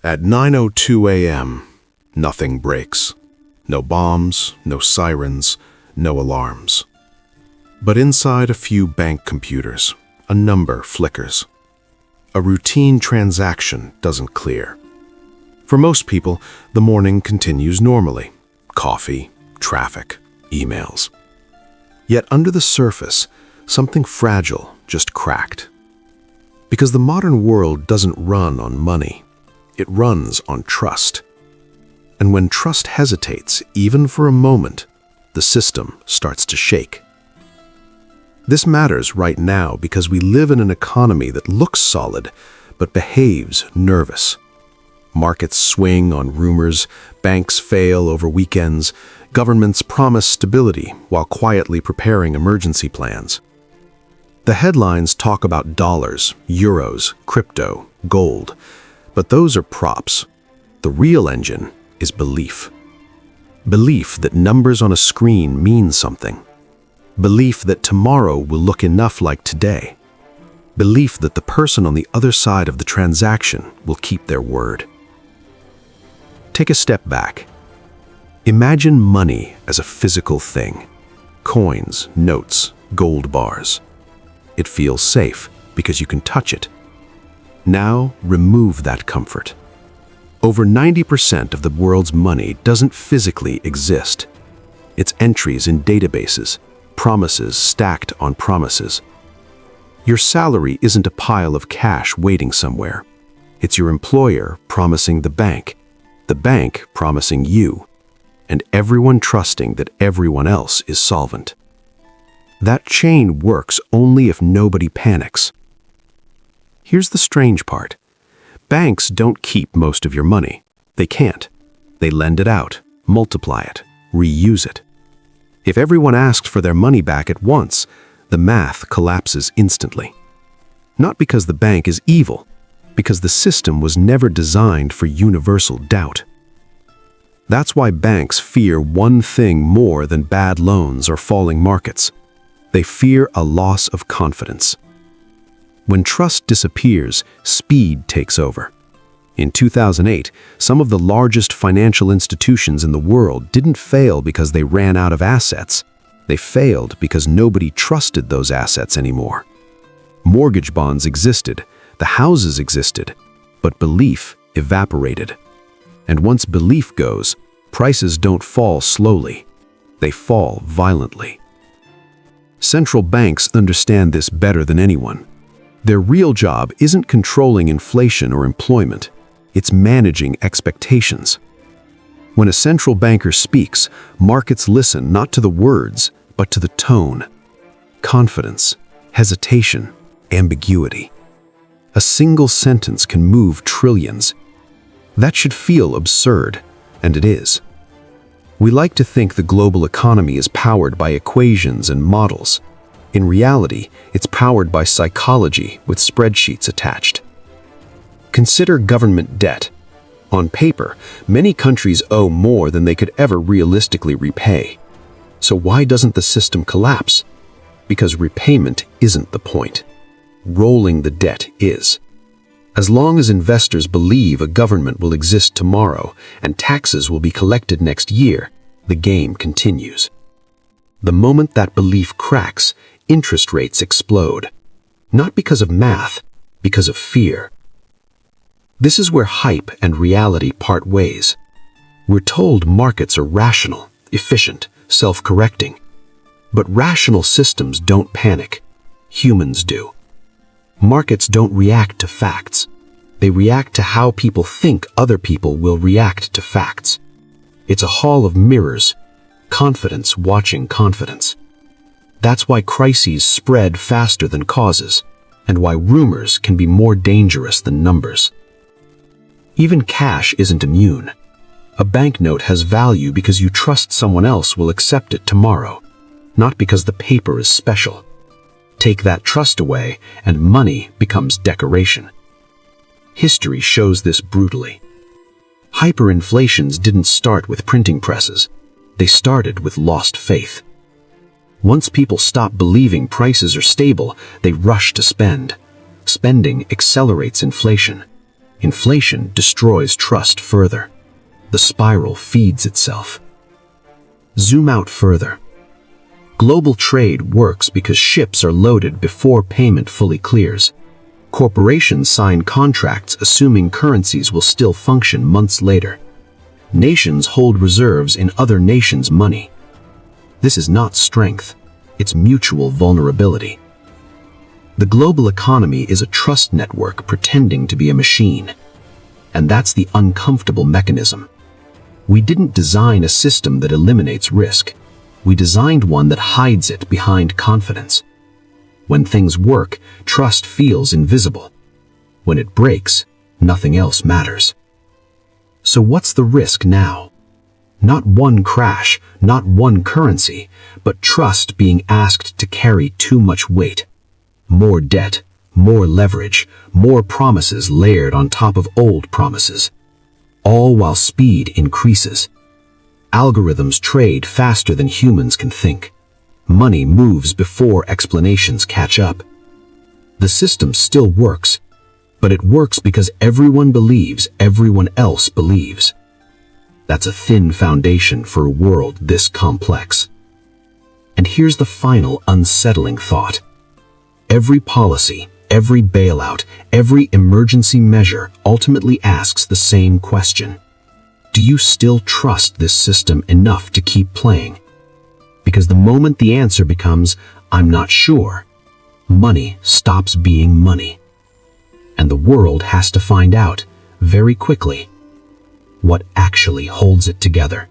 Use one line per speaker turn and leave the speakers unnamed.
At 9:02 a.m., nothing breaks. No bombs, no sirens, no alarms. But inside a few bank computers, a number flickers. A routine transaction doesn't clear. For most people, the morning continues normally. Coffee, traffic, emails. Yet under the surface, something fragile just cracked. Because the modern world doesn't run on money. It runs on trust. And when trust hesitates, even for a moment, the system starts to shake. This matters right now because we live in an economy that looks solid, but behaves nervous. Markets swing on rumors, banks fail over weekends, governments promise stability while quietly preparing emergency plans. The headlines talk about dollars, euros, crypto, gold, but those are props. The real engine is belief. Belief that numbers on a screen mean something. Belief that tomorrow will look enough like today. Belief that the person on the other side of the transaction will keep their word. Take a step back. Imagine money as a physical thing. Coins, notes, gold bars. It feels safe because you can touch it. Now remove that comfort. Over 90% of the world's money doesn't physically exist. It's entries in databases, promises stacked on promises. Your salary isn't a pile of cash waiting somewhere. It's your employer promising the bank promising you, and everyone trusting that everyone else is solvent. That chain works only if nobody panics. Here's the strange part. Banks don't keep most of your money. They can't. They lend it out, multiply it, reuse it. If everyone asked for their money back at once, the math collapses instantly. Not because the bank is evil, because the system was never designed for universal doubt. That's why banks fear one thing more than bad loans or falling markets. They fear a loss of confidence. When trust disappears, speed takes over. In 2008, some of the largest financial institutions in the world didn't fail because they ran out of assets. They failed because nobody trusted those assets anymore. Mortgage bonds existed, the houses existed, but belief evaporated. And once belief goes, prices don't fall slowly. They fall violently. Central banks understand this better than anyone. Their real job isn't controlling inflation or employment. It's managing expectations. When a central banker speaks, markets listen not to the words, but to the tone. Confidence, hesitation, ambiguity. A single sentence can move trillions. That should feel absurd, and it is. We like to think the global economy is powered by equations and models. In reality, it's powered by psychology with spreadsheets attached. Consider government debt. On paper, many countries owe more than they could ever realistically repay. So why doesn't the system collapse? Because repayment isn't the point. Rolling the debt is. As long as investors believe a government will exist tomorrow and taxes will be collected next year, the game continues. The moment that belief cracks, interest rates explode. Not because of math, because of fear. This is where hype and reality part ways. We're told markets are rational, efficient, self-correcting. But rational systems don't panic. Humans do. Markets don't react to facts. They react to how people think other people will react to facts. It's a hall of mirrors, confidence watching confidence. That's why crises spread faster than causes, and why rumors can be more dangerous than numbers. Even cash isn't immune. A banknote has value because you trust someone else will accept it tomorrow, not because the paper is special. Take that trust away, and money becomes decoration. History shows this brutally. Hyperinflations didn't start with printing presses. They started with lost faith. Once people stop believing prices are stable, they rush to spend. Spending accelerates inflation.
Inflation destroys trust further. The spiral feeds itself. Zoom out further. Global trade works because ships are loaded before payment fully clears. Corporations sign contracts assuming currencies will still function months later. Nations hold reserves in other nations' money. This is not strength, it's mutual vulnerability. The global economy is a trust network pretending to be a machine. And that's the uncomfortable mechanism. We didn't design a system that eliminates risk. We designed one that hides it behind confidence. When things work, trust feels invisible. When it breaks, nothing else matters. So what's the risk now? Not one crash, not one currency, but trust being asked to carry too much weight. More debt, more leverage, more promises layered on top of old promises. All while speed increases. Algorithms trade faster than humans can think. Money moves before explanations catch up. The system still works, but it works because everyone believes everyone else believes. That's a thin foundation for a world this complex. And here's the final unsettling thought. Every policy, every bailout, every emergency measure ultimately asks the same question. Do you still trust this system enough to keep playing? Because the moment the answer becomes, I'm not sure, money stops being money. And the world has to find out, very quickly, what actually holds it together.